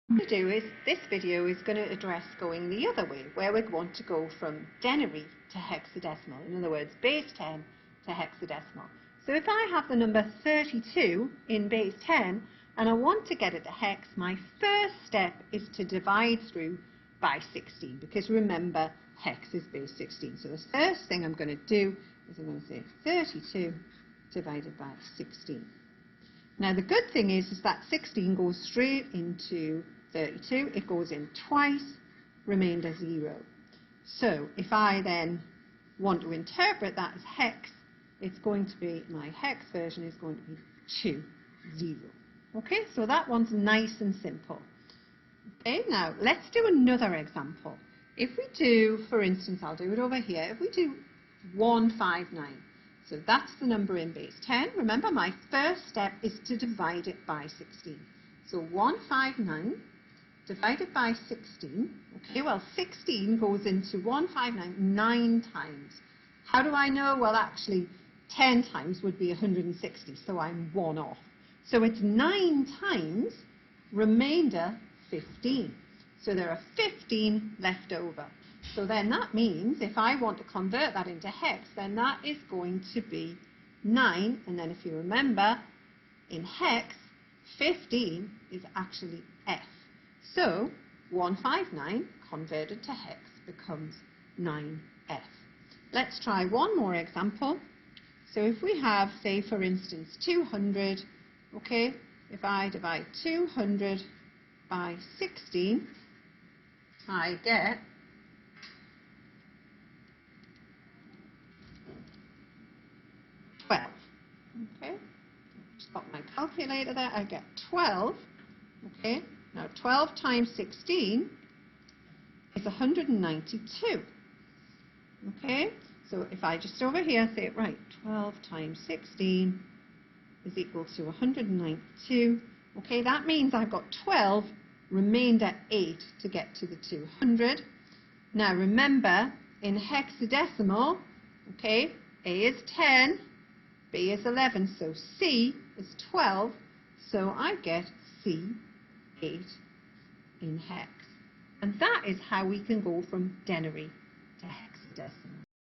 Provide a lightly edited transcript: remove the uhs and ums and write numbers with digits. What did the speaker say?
What to do is this video is going to address going the other way, where we want to go from denary to hexadecimal. In other words, base 10 to hexadecimal. So if I have the number 32 in base 10 and I want to get it to hex, my first step is to divide through by 16, because remember, hex is base 16. So the first thing I'm going to do is I'm going to say 32 divided by 16. Now the good thing is that 16 goes straight into 32, it goes in twice, remainder 0. So if I then want to interpret that as hex, it's going to be, my hex version is going to be 2, 0. Okay, so that one's nice and simple. Okay, now let's do another example. If we do, for instance, I'll do it over here, if we do 159, so that's the number in base 10. Remember, my first step is to divide it by 16. So 159 divided by 16. Okay, well, 16 goes into 159 9 times. How do I know? Well, actually, 10 times would be 160, so I'm 1 off. So it's 9 times, remainder 15. So there are 15 left over. So then that means if I want to convert that into hex, then that is going to be 9. And then if you remember, in hex, 15 is actually F. So 159 converted to hex becomes 9F. Let's try one more example. So if we have, say, for instance, 200, okay, if I divide 200 by 16, I get 12. Okay, just got my calculator there. I get 12. Okay, now 12 times 16 is 192. Okay, so if I just over here say, right, 12 times 16 is equal to 192. Okay, that means I've got 12, remainder 8 to get to the 200. Now remember, in hexadecimal, okay, A is 10, B is 11, so C is 12, so I get C8 in hex. And that is how we can go from denary to hexadecimal.